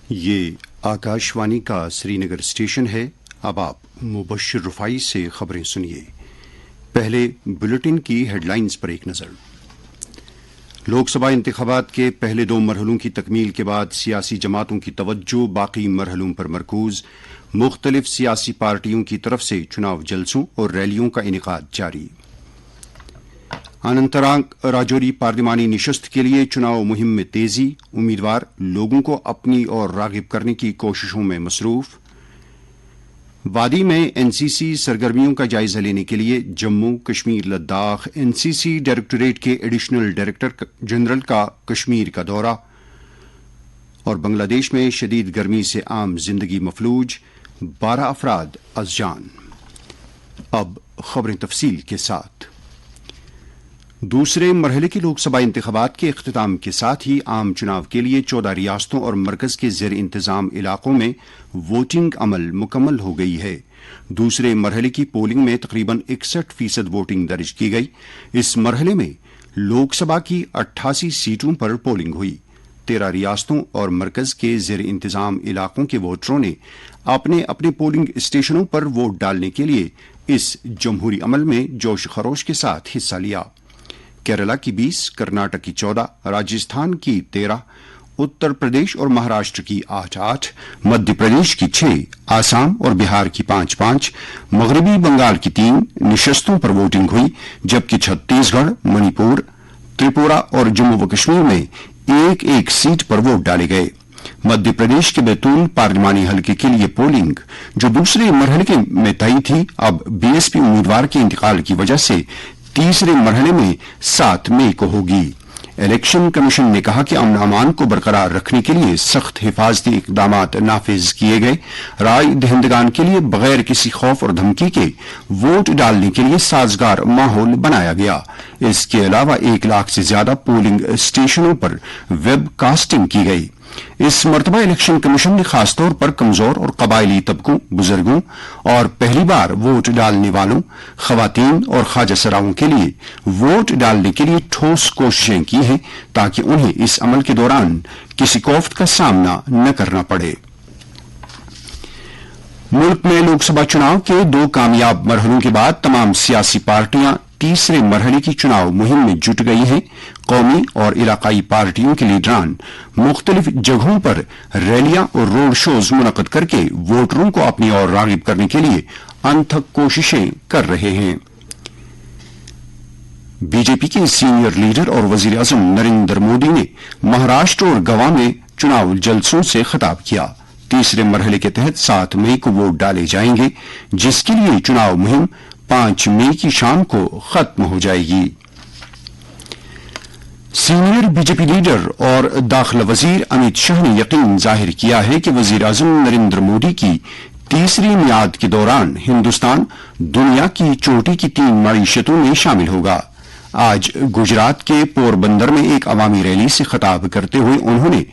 یہ آکاشوانی کا سری نگر اسٹیشن ہے۔ اب آپ مبشر رفائی سے خبریں سنیے۔ پہلے بلیٹن کی ہیڈ لائنز پر ایک نظر۔ لوک سبھا انتخابات کے پہلے 2 مرحلوں کی تکمیل کے بعد سیاسی جماعتوں کی توجہ باقی مرحلوں پر مرکوز۔ مختلف سیاسی پارٹیوں کی طرف سے چناو جلسوں اور ریلیوں کا انعقاد جاری۔ اننتناگ راجوری پارلیمانی نشست کے لیے چناو مہم میں تیزی، امیدوار لوگوں کو اپنی اور راغب کرنے کی کوششوں میں مصروف۔ وادی میں این سی سی سرگرمیوں کا جائزہ لینے کے لیے جموں کشمیر لداخ این سی سی ڈائریکٹوریٹ کے ایڈیشنل ڈائریکٹر جنرل کا کشمیر کا دورہ۔ اور بنگلہ دیش میں شدید گرمی سے عام زندگی مفلوج، 12 افراد از جان۔ اب خبریں تفصیل کے ساتھ۔ دوسرے مرحلے کے لوک سبھا انتخابات کے اختتام کے ساتھ ہی عام چناو کے لیے 14 ریاستوں اور مرکز کے زیر انتظام علاقوں میں ووٹنگ عمل مکمل ہو گئی ہے۔ دوسرے مرحلے کی پولنگ میں تقریباً 61% ووٹنگ درج کی گئی۔ اس مرحلے میں لوک سبھا کی 88 سیٹوں پر پولنگ ہوئی۔ 13 ریاستوں اور مرکز کے زیر انتظام علاقوں کے ووٹروں نے اپنے اپنے پولنگ اسٹیشنوں پر ووٹ ڈالنے کے لیے اس جمہوری عمل میں جوش خروش کے ساتھ حصہ لیا۔ کیرلا کی 20، کرناٹک کی 14، راجستھان کی 13، اتر پردیش اور مہاراشٹر کی 8، مدھیہ پردیش کی 6، آسام اور بہار کی 5، مغربی بنگال کی 3 نشستوں پر ووٹنگ ہوئی، جبکہ چھتیس گڑھ، منی پور، تریپورہ اور جموں و کشمیر میں ایک سیٹ پر ووٹ ڈالے گئے۔ مدھیہ پردیش کے بیتول پارلیمانی حلقے کے لیے پولنگ، جو دوسرے مرحلے میں طے تھی، اب بی ایس پی امیدوار کے انتقال کی وجہ سے تیسرے مرحلے میں 7 مئی کو ہوگی۔ الیکشن کمیشن نے کہا کہ امن امان کو برقرار رکھنے کے لیے سخت حفاظتی اقدامات نافذ کیے گئے۔ رائے دہندگان کے لیے بغیر کسی خوف اور دھمکی کے ووٹ ڈالنے کے لیے سازگار ماحول بنایا گیا۔ اس کے علاوہ 1 لاکھ سے زیادہ پولنگ اسٹیشنوں پر ویب کاسٹنگ کی گئی۔ اس مرتبہ الیکشن کمیشن نے خاص طور پر کمزور اور قبائلی طبقوں، بزرگوں اور پہلی بار ووٹ ڈالنے والوں، خواتین اور خواجہ سراؤں کے لیے ووٹ ڈالنے کے لیے ٹھوس کوششیں کی ہیں تاکہ انہیں اس عمل کے دوران کسی کوفت کا سامنا نہ کرنا پڑے۔ ملک میں لوک سبھا چناؤ کے 2 کامیاب مرحلوں کے بعد تمام سیاسی پارٹیاں تیسرے مرحلے کی چناو مہم میں جٹ گئی ہیں۔ قومی اور علاقائی پارٹیوں کے لیڈران مختلف جگہوں پر ریلیاں اور روڈ شوز منعقد کر کے ووٹروں کو اپنی اور راغب کرنے کے لیے انتھک کوششیں کر رہے ہیں۔ بی جے پی کے سینئر لیڈر اور وزیر اعظم نریندر مودی نے مہاراشٹر اور گوا میں چناو جلسوں سے خطاب کیا۔ تیسرے مرحلے کے تحت 7 مئی کو ووٹ ڈالے جائیں گے، جس کے لیے چناو مہم 5 مئی کی شام کو ختم ہو جائے گی۔ Senior B J P leader اور داخلہ وزیر امیت شاہ نے یقین ظاہر کیا ہے کہ وزیر اعظم نریندر مودی کی تیسری میعاد کے دوران ہندوستان دنیا کی چوٹی کی 3 معیشتوں میں شامل ہوگا۔ آج گجرات کے پور بندر میں ایک عوامی ریلی سے خطاب کرتے ہوئے انہوں نے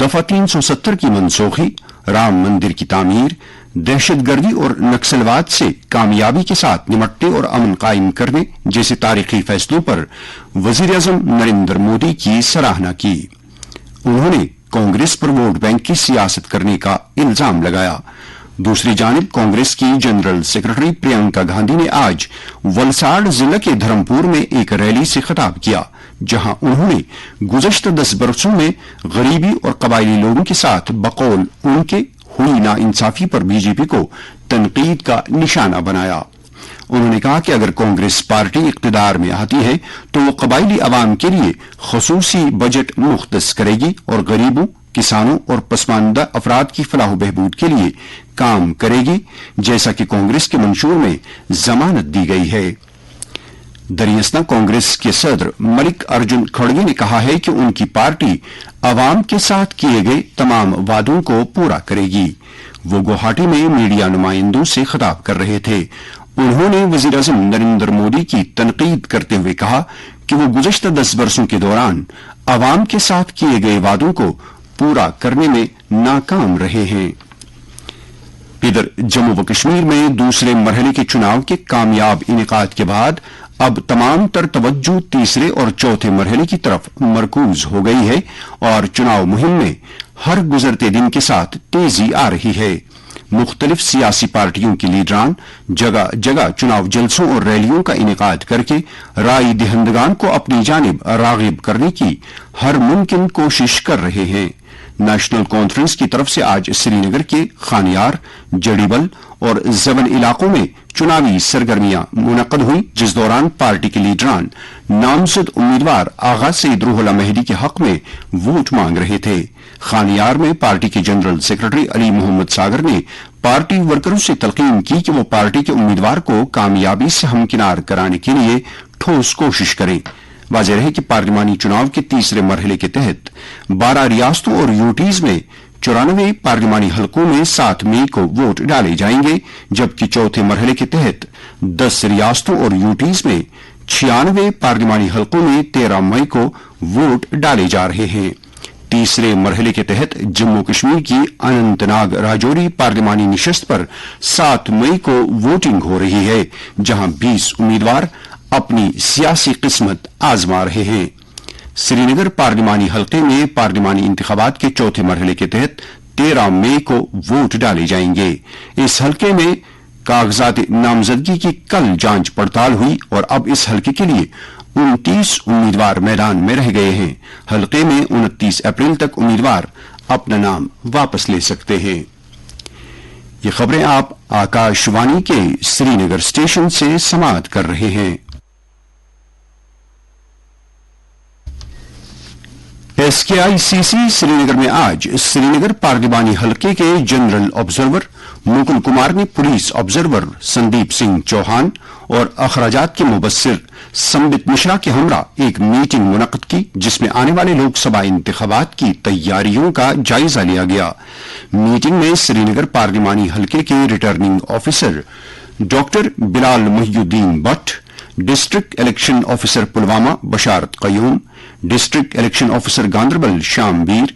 دفعہ 370 کی منسوخی، رام مندر کی تعمیر، دہشت گردی اور نکسلواد سے کامیابی کے ساتھ نمٹنے اور امن قائم کرنے جیسے تاریخی فیصلوں پر وزیر اعظم نریندر مودی کی سراہنا کی۔ انہوں نے کانگریس پر ووٹ بینک کی سیاست کرنے کا الزام لگایا۔ دوسری جانب کانگریس کی جنرل سیکرٹری پرینکا گاندھی نے آج ولساڑ ضلع کے دھرمپور میں ایک ریلی سے خطاب کیا، جہاں انہوں نے گزشتہ 10 برسوں میں غریبی اور قبائلی لوگوں کے ساتھ بقول ان کے ہوئی ناانصافی پر بی جے پی کو تنقید کا نشانہ بنایا۔ انہوں نے کہا کہ اگر کانگریس پارٹی اقتدار میں آتی ہے تو وہ قبائلی عوام کے لیے خصوصی بجٹ مختص کرے گی اور غریبوں، کسانوں اور پسماندہ افراد کی فلاح و بہبود کے لیے کام کرے گی، جیسا کہ کانگریس کے منشور میں ضمانت دی گئی ہے۔ دریاسنا کانگریس کے صدر ملک ارجن کھڑگے نے کہا ہے کہ ان کی پارٹی عوام کے ساتھ کیے گئے تمام وعدوں کو پورا کرے گی۔ وہ گوہاٹی میں میڈیا نمائندوں سے خطاب کر رہے تھے۔ انہوں نے وزیر اعظم نریندر مودی کی تنقید کرتے ہوئے کہا کہ وہ گزشتہ 10 برسوں کے دوران عوام کے ساتھ کیے گئے وعدوں کو پورا کرنے میں ناکام رہے ہیں۔ ادھر جموں و کشمیر میں دوسرے مرحلے کے چناؤ کے کامیاب انعقاد کے بعد अब तमाम तर तवज्जो तीसरे और चौथे मरहले की तरफ मरकूज हो गई है और चुनाव मुहिम में हर गुजरते दिन के साथ तेजी आ रही है। मुख्तलिफ सियासी पार्टियों के लीडरान जगह जगह चुनाव जलसों और रैलियों का इनेकाद करके राय दहिंदगान को अपनी जानिब रागिब करने की हर मुमकिन कोशिश कर रहे हैं। नेशनल कॉन्फ्रेंस की तरफ से आज श्रीनगर के खानियार, जड़ीबल और जवन इलाकों में चुनावी सरगर्मियां मुनक्कद हुई, जिस दौरान पार्टी के लीडरान नामजद उम्मीदवार आगा सईद रूहुल्लाह मेहदी के हक में वोट मांग रहे थे। खानियार में पार्टी के जनरल सेक्रेटरी अली मोहम्मद सागर ने पार्टी वर्करों से तलकीन की कि वो पार्टी के उम्मीदवार को कामयाबी से हमकिनार कराने के लिए ठोस कोशिश करें। वाज़ेह रहे कि पार्लिमानी चुनाव के तीसरे मरहले के तहत 12 रियासतों और यूटीज में 94 पार्लिमानी हलकों में 7 मई को वोट डाले जाएंगे, जबकि चौथे मरहले के तहत 10 रियासतों और यूटीज में 96 पार्लिमानी हलकों में 13 मई को वोट डाले जा रहे हैं। तीसरे मरहले के तहत जम्मू कश्मीर की अनंतनाग राजौरी पार्लिमानी निशस्त पर 7 मई को वोटिंग हो रही है, जहां 20 उम्मीदवार अपनी सियासी किस्मत आजमा रहे हैं। श्रीनगर पार्लिमानी हलके में पार्लिमानी इंतखाबात के चौथे मरहले के तहत 13 मई को वोट डाले जाएंगे। इस हलके में कागजात नामजदगी की कल जांच पड़ताल हुई और अब इस हलके के लिए 29 उम्मीदवार मैदान में रह गए हैं। हलके में 29 अप्रैल तक उम्मीदवार अपना नाम वापस ले सकते हैं। ये खबरें आप आकाशवाणी के श्रीनगर स्टेशन से समाअत कर रहे हैं। SKICC श्रीनगर में आज श्रीनगर पार्लिमानी हलके के जनरल ऑब्जर्वर मुकुल कुमार ने पुलिस ऑब्जर्वर संदीप सिंह चौहान और अखराजात के मुबस्सिर संबित मिश्रा के हमरा एक मीटिंग मुनक्कद की, जिसमें आने वाले लोकसभा इंतखाबात की तैयारियों का जायजा लिया गया। मीटिंग में श्रीनगर पार्लिमानी हलके के returning officer doctor Bilal Mohiuddin Bhat, district election officer Pulwama Basharat Qayoom, district election officer Ganderbal Shamveer,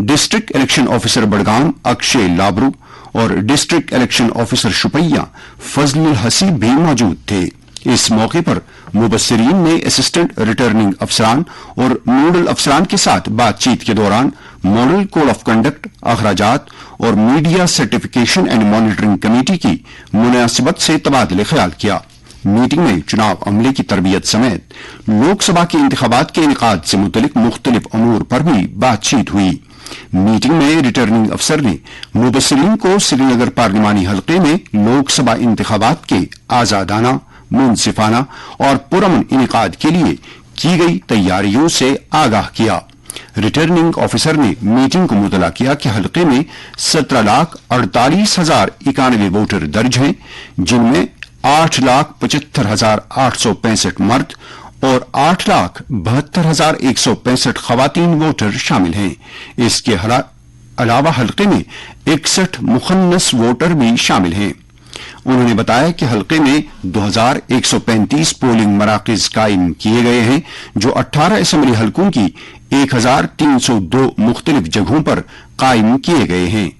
district election officer Budgam Akshay Labroo और district election officer Shopian Fazlul Haseeb भी मौजूद थे। इस मौके पर मुबस्सिरीन ने असिस्टेंट रिटर्निंग अफसरान और नोडल अफसरान के साथ बातचीत के दौरान मॉडल कोड ऑफ कंडक्ट, अखराजात और media certification and monitoring committee की मुनासिबत से तबादले ख्याल किया। मीटिंग में चुनाव अमले की तरबियत समेत लोकसभा के इंतखाबात के इनेकाद से मुतलिक मुख्तलिफ अमूर पर भी बातचीत हुई। मीटिंग में रिटर्निंग अफसर ने मुबस्सिरीन को श्रीनगर पार्लिमानी हलके में लोकसभा इंतखाबात के आजादाना, मुनसिफाना और पुरअमन इनेकाद के लिए की गई तैयारियों से आगाह किया। रिटर्निंग ऑफिसर ने मीटिंग को मुतला किया कि हलके में 17,48,091 वोटर दर्ज हैं, जिनमें 8,75,865 मर्द और 8,72,165 खवातीन वोटर शामिल हैं। इसके अलावा हलके में 61 मुखन्नस वोटर भी शामिल हैं। उन्होंने बताया कि हलके में 2,135 पोलिंग मराकज कायम किए गए हैं, जो 18 असेंबली हलकों की 1,302 मुख्तलिफ जगहों पर कायम किए गए हैं।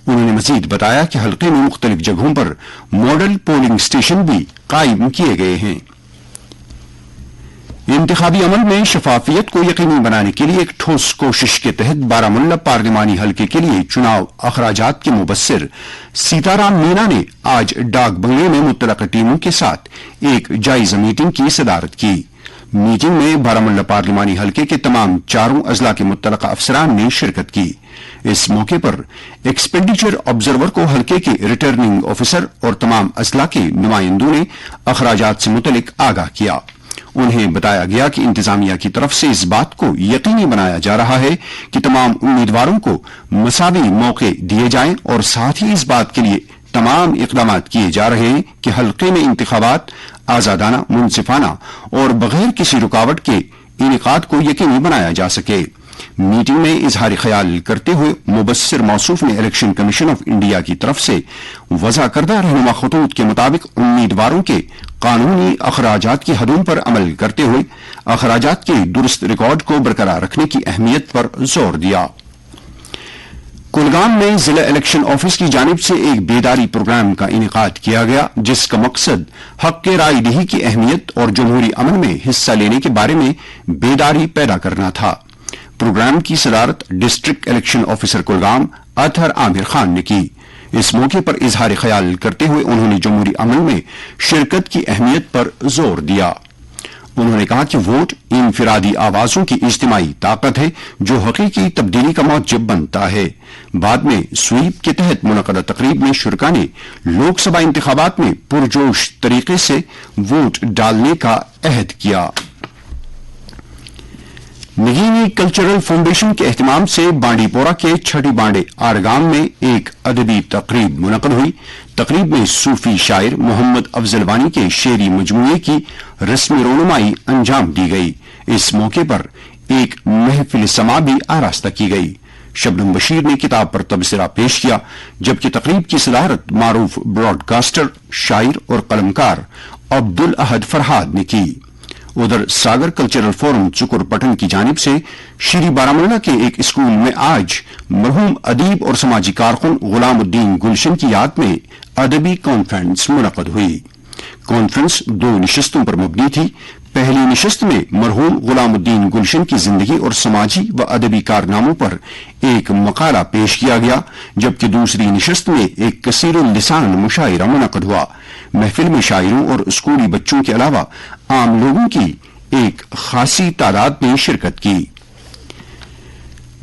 उन्होंने मजीद बताया कि हलके में मुख्तलिफ जगहों पर मॉडल पोलिंग स्टेशन भी कायम किए गए हैं। इंतखाबी अमल में शफाफियत को यकीनी बनाने के लिए एक ठोस कोशिश के तहत बारामुल्ला पार्लिमानी हलके के लिए चुनाव अखराजात के मुबस्सिर सीताराम मीना ने आज डाक बंगले में मुतलका टीमों के साथ एक जायजा मीटिंग की सदारत की। मीटिंग में बारामुल्ला पार्लिमानी हलके के तमाम चारों अजला के मुतलका अफसरान ने शिरकत की। इस मौके पर एक्सपेंडिचर ऑब्जर्वर को हलके के रिटर्निंग ऑफिसर और तमाम अजला के नुमाइंदों ने अखराजात से मुतलिक आगाह किया। उन्हें बताया गया कि इंतजामिया की तरफ से इस बात को यकीनी बनाया जा रहा है कि तमाम उम्मीदवारों को मसावी मौके दिए जाएं और साथ ही इस बात के लिए तमाम इकदाम किए जा रहे हैं कि हलके में इंतखाबात आजादाना, मुनसिफाना और बगैर किसी रुकावट के इनेकाद को यकीनी बनाया जा सके। मीटिंग में इजहार ख्याल करते हुए मुबस्सिर मौसूफ ने इलेक्शन कमीशन ऑफ इंडिया की तरफ से वज़ा करदा रहनुमा खतूत के मुताबिक उम्मीदवारों के कानूनी अखराजात की हदों पर अमल करते हुए अखराजात के दुरुस्त रिकॉर्ड को बरकरार रखने की अहमियत पर जोर दिया। कुलगाम में जिला इलेक्शन ऑफिस की जानिब से एक बेदारी प्रोग्राम का इनेकाद किया गया, जिसका मकसद हक के राय दही की अहमियत और जमहूरी अमल में हिस्सा लेने के बारे में बेदारी पैदा करना था। प्रोग्राम की सदारत district election officer Kulgam Athar Aamir Khan ने की। इस मौके पर इजहार ख्याल करते हुए उन्होंने जमहूरी अमल में शिरकत की अहमियत पर जोर दिया। उन्होंने कहा कि वोट इनफिरादी आवाजों की इज्तिमाई ताकत है जो हकीकी तब्दीली का मौजब बनता है। बाद में स्वीप के तहत मुनक़दा तकरीब में शुरका ने लोकसभा इंतखाबात में पुरजोश तरीके से वोट डालने का अहद किया। नगीनी कल्चरल फाउंडेशन के एहतमाम से बांडीपोरा के छठी बांडे आरगाम में एक अदबी तकरीब मुनक़द हुई। तकरीब में सूफी शायर मोहम्मद अफजल वानी के शेरी मजमूए की रस्मी रोनुमाई अंजाम दी गई। इस मौके पर एक महफिल समा भी आरास्ता की गई। शबनम बशीर ने किताब पर तबसरा पेश किया, जबकि तकरीब की सदारत मारूफ ब्रॉडकास्टर, शायर और कलमकार अब्दुल अहद फरहाद ने की। उधर सागर कल्चरल फोरम चुकुर पटन की जानिब से श्री बारामुल्ला के एक स्कूल में आज मरहूम अदीब और समाजी कारकुन गुलामुद्दीन गुलशन की याद में अदबी कॉन्फ्रेंस मुनक़द हुई। कॉन्फ्रेंस 2 निशस्तों पर मबनी थी। पहली निशस्त में मरहूम गुलामुद्दीन गुलशन की जिंदगी और समाजी व अदबी कारनामों पर एक मकाला पेश किया गया, जबकि दूसरी निशस्त में एक कसीरुल लिसान मुशायरा मुनक़द हुआ। महफिल में शायरों और स्कूली बच्चों के अलावा आम लोगों की एक खासी तादाद ने शिरकत की।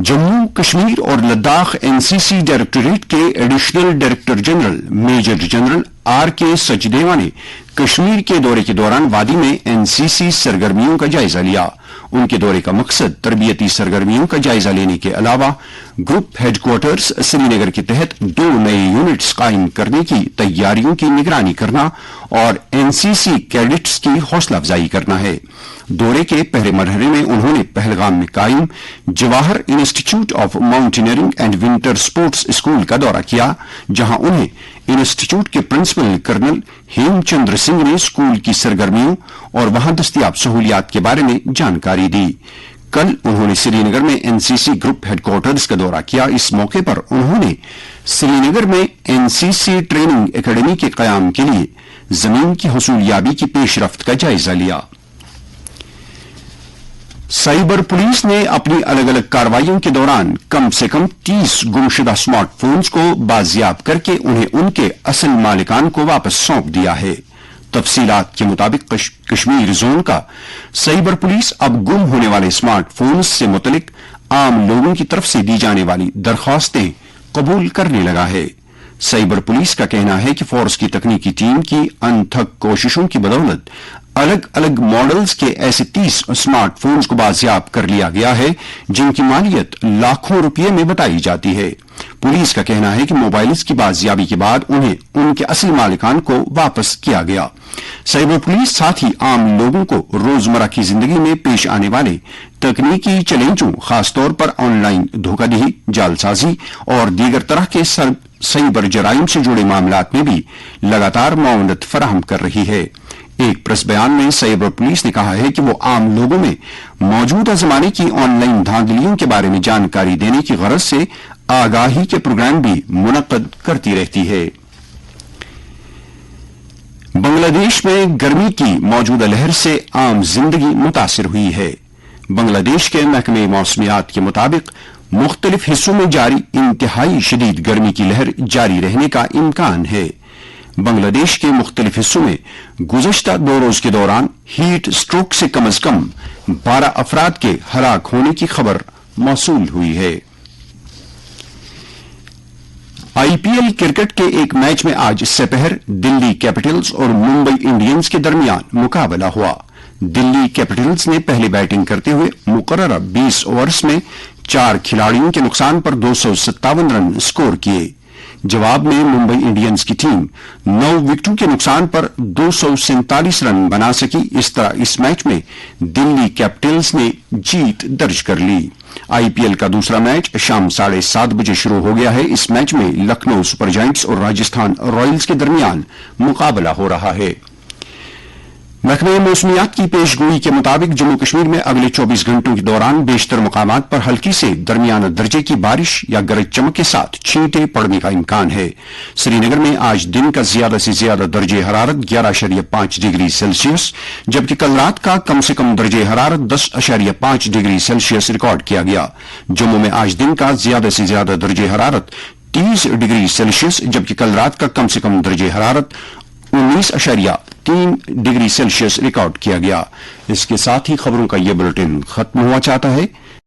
जम्मू कश्मीर और लद्दाख एनसीसी डायरेक्टोरेट के additional director general major general R K Sachdeva ने कश्मीर के दौरे के दौरान वादी में एनसीसी सरगर्मियों का जायजा लिया। उनके दौरे का मकसद तरबियती सरगर्मियों का जायजा लेने के अलावा ग्रुप हेडक्वार्टर्स श्रीनगर के तहत 2 नए यूनिट्स कायम करने की तैयारियों की निगरानी करना और एनसीसी कैडेट्स की हौसला अफजाई करना है। दौरे के पहले मरहले में उन्होंने पहलगाम में कायम Jawahar institute of mountaineering and winter sports school का दौरा किया, जहां उन्हें इंस्टीट्यूट के प्रिंसिपल कर्नल हेमचंद्र सिंह ने स्कूल की सरगर्मियों और वहां दस्तियाब सहूलियात के बारे में जानकारी दी। कल उन्होंने श्रीनगर में एनसीसी ग्रुप हेडक्वार्टर्स का दौरा किया। इस मौके पर उन्होंने श्रीनगर में एनसीसी ट्रेनिंग एकेडमी के कयाम के लिए जमीन की हसूलियाबी की पेशरफ्त का जायजा लिया। साइबर पुलिस ने अपनी अलग अलग कार्रवाइयों के दौरान कम से कम 30 गुमशुदा स्मार्टफोन्स को बाजियाब करके उन्हें उनके असल मालिकान को वापस सौंप दिया है। तफसीलात के मुताबिक कश्मीर जोन का साइबर पुलिस अब गुम होने वाले स्मार्टफोन्स से मुतलिक आम लोगों की तरफ से दी जाने वाली दरख्वास्तें कबूल करने लगा है। साइबर पुलिस का कहना है कि फोर्स की तकनीकी टीम की अनथक कोशिशों की बदौलत अलग अलग मॉडल्स के ऐसे 30 स्मार्टफोन्स को बाजियाब कर लिया गया है, जिनकी मालियत लाखों रुपये में बताई जाती है। पुलिस का कहना है कि मोबाइल्स की बाजियाबी के बाद उन्हें उनके असली मालिकान को वापस किया गया। साइबर पुलिस साथ ही आम लोगों को रोजमर्रा की जिंदगी में पेश आने वाले तकनीकी चैलेंजों, खासतौर पर ऑनलाइन धोखाधड़ी, जालसाजी और दीगर तरह के साइबर जराइम से जुड़े मामलात में भी लगातार मुआवनत फराहम कर रही है। एक प्रेस बयान में साइबर पुलिस ने कहा है कि वो आम लोगों में मौजूदा जमाने की ऑनलाइन धांधलियों के बारे में जानकारी देने की गरज से आगाही के प्रोग्राम भी मुनक्कद करती रहती है। बांग्लादेश में गर्मी की मौजूदा लहर से आम जिंदगी मुतासिर हुई है। बांग्लादेश के महकमे मौसमियात के मुताबिक मुख्तलिफ हिस्सों में जारी इंतहाई शदीद गर्मी की लहर जारी रहने का इम्कान है। बांग्लादेश के मुख्तलिफ हिस्सों में गुज़श्ता 2 रोज के दौरान हीट स्ट्रोक से कम अज कम 12 अफराद के हलाक होने की खबर मौसूल हुई है। आईपीएल क्रिकेट के एक मैच में आज सपहर दिल्ली कैपिटल्स और मुंबई इंडियंस के दरमियान मुकाबला हुआ। दिल्ली कैपिटल्स ने पहले बैटिंग करते हुए मुकर्ररा 20 ओवर्स में 4 खिलाड़ियों के नुकसान पर 257 रन स्कोर किए। जवाब में मुंबई इंडियंस की टीम 9 विकेटों के नुकसान पर 247 रन बना सकी। इस तरह इस मैच में दिल्ली कैपिटल्स ने जीत दर्ज कर ली। आईपीएल का दूसरा मैच शाम 7:30 बजे शुरू हो गया है। इस मैच में लखनऊ सुपर जायंट्स और राजस्थान रॉयल्स के दरमियान मुकाबला हो रहा है। 2 मैचों महकमे मौसमियात की पेशगोई के मुताबिक जम्मू कश्मीर में अगले 24 घंटों के दौरान बेशतर मुकामात पर हल्की से दरमियाना दर्जे की बारिश या गरज चमक के साथ छींटे पड़ने का इम्कान है। श्रीनगर में आज दिन का ज्यादा से ज्यादा दर्जे हरारत 11.5 डिग्री सेल्सियस, जबकि कल रात का कम से कम दर्जे हरारत 10.5 डिग्री सेल्सियस रिकॉर्ड किया गया। जम्मू में आज दिन का ज्यादा से ज्यादा दर्जे हरारत 30 डिग्री सेल्सियस, जबकि कल रात का कम से कम दर्जे हरारत 19.3 डिग्री सेल्सियस रिकॉर्ड किया गया। इसके साथ ही खबरों का यह बुलेटिन खत्म हुआ चाहता है।